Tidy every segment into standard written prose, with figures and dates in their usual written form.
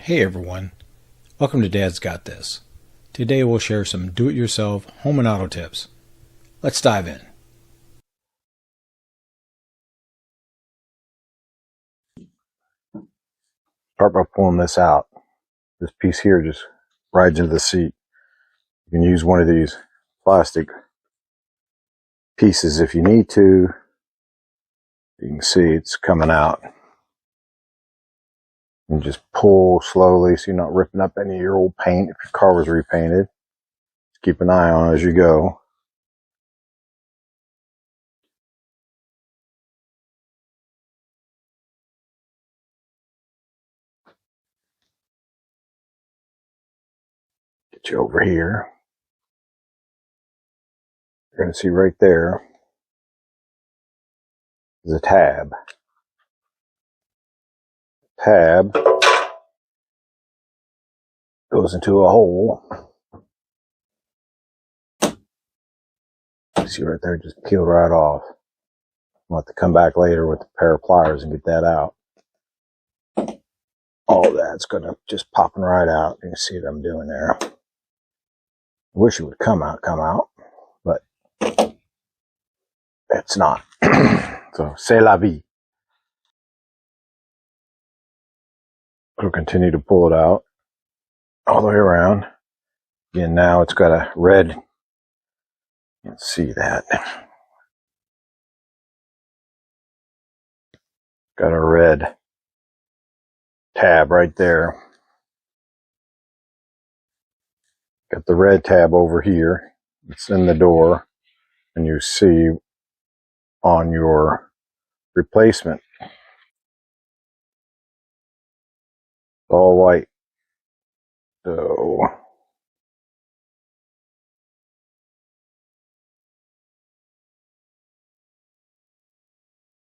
Hey everyone, welcome to Dad's Got This. Today we'll share some do-it-yourself home and auto tips. Let's dive in. Start by pulling this out. This piece here just rides into the seat. You can use one of these plastic pieces if you need to. You can see it's coming out. And just pull slowly so you're not ripping up any of your old paint if your car was repainted. Just keep an eye on it as you go. Get you over here. You're going to see right there is a tab. Tab goes into a hole. See right there, just peeled right off. I'll have to come back later with a pair of pliers and get that out. All that's going to just popping right out. You can see what I'm doing there. I wish it would come out, but it's not. So, c'est la vie. We'll continue to pull it out all the way around. Again, now it's got a red, you can see that. Got a red tab right there. Got the red tab over here. It's in the door, and you see on your replacement, all white. So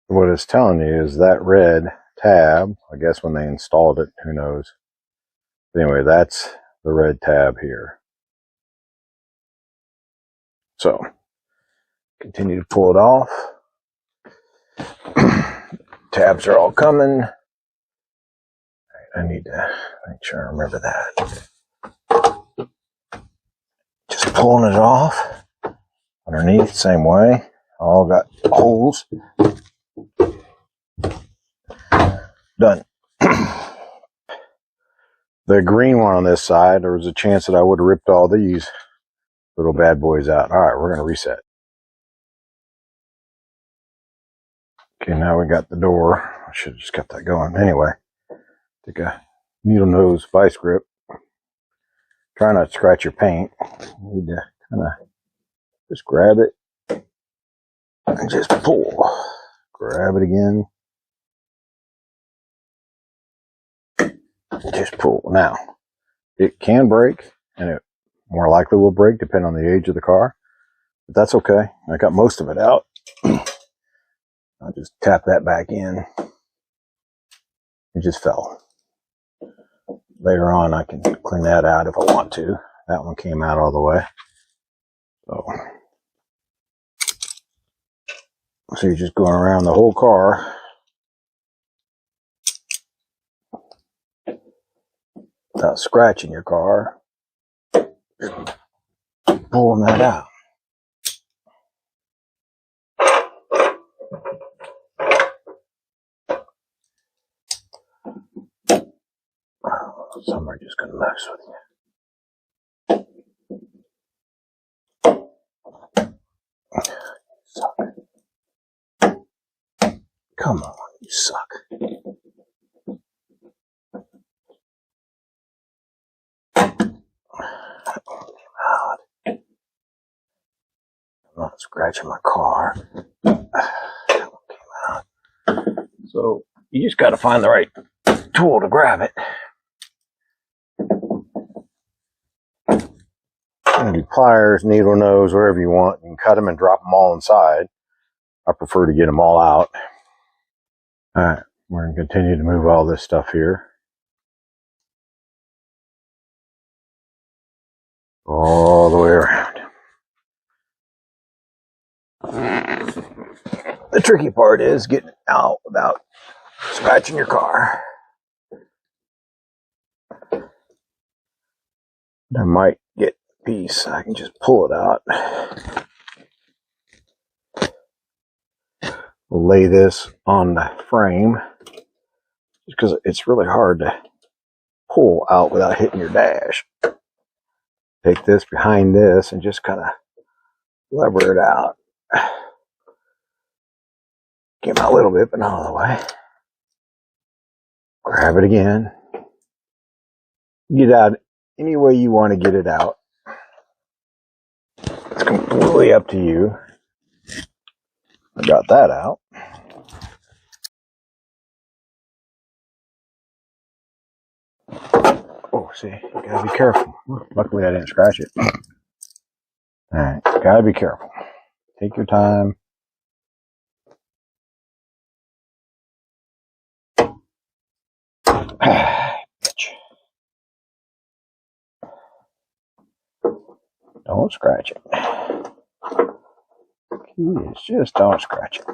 what it's telling you is that red tab, I guess when they installed it, who knows. Anyway, that's the red tab here. So, continue to pull it off. Tabs are all coming. I need to make sure I remember that. Just pulling it off. Underneath, same way. All got holes. Done. The green one on this side, there was a chance that I would have ripped all these little bad boys out. All right, we're going to reset. Okay, now we got the door. I should have just kept that going. Anyway, take a needle nose vice grip. Try not to scratch your paint. You need to kind of just grab it and just pull. Grab it again. Just pull. Now, it can break, and it more likely will break depending on the age of the car. But that's okay. I got most of it out. I'll just tap that back in. It just fell. Later on, I can clean that out if I want to. That one came out all the way. So you're just going around the whole car. Without scratching your car. Pulling that out. Some are just going to mess with you. Suck. Come on, you suck. That one came out. I'm not scratching my car. That one came out. So you just got to find the right tool to grab it. You can do pliers, needle nose, wherever you want. You can cut them and drop them all inside. I prefer to get them all out. Alright, we're going to continue to move all this stuff here. All the way around. The tricky part is getting it out without scratching your car. I might get a piece. I can just pull it out. We'll lay this on the frame because it's really hard to pull out without hitting your dash. Take this behind this and just kind of lever it out. Came out a little bit, but not all the way. Grab it again. Get out any way you want to get it out. It's completely up to you. I got that out. Oh, see, you gotta be careful. Luckily, I didn't scratch it. Alright, gotta be careful. Take your time. Don't scratch it. Please, just don't scratch it.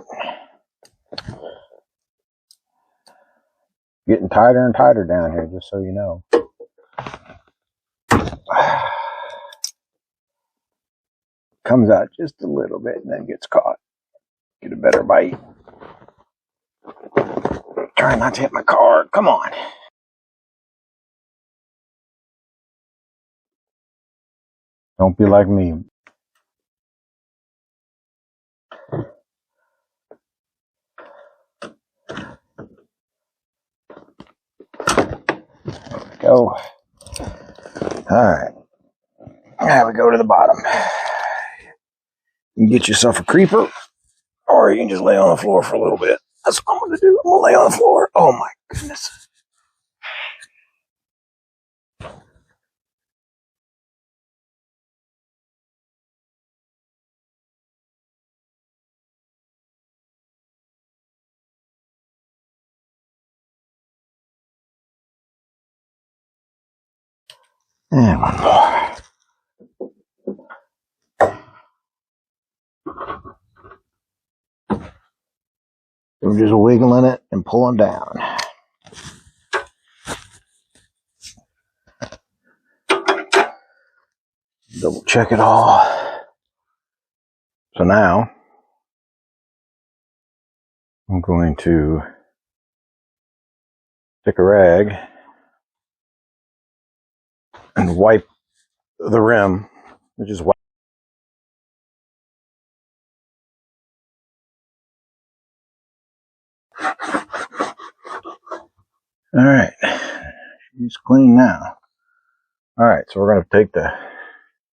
Getting tighter and tighter down here, just so you know. Comes out just a little bit and then gets caught. Get a better bite. Try not to hit my card. Come on. Don't be like me. There we go. Alright. Now we go to the bottom. You can get yourself a creeper, or you can just lay on the floor for a little bit. That's what I'm going to do. I'm going to lay on the floor. Oh my goodness. And one more. We're just wiggling it and pulling down. Double check it all. So now I'm going to take a rag and wipe the rim. Just wipe. All right, she's clean now. All right, so we're going to take the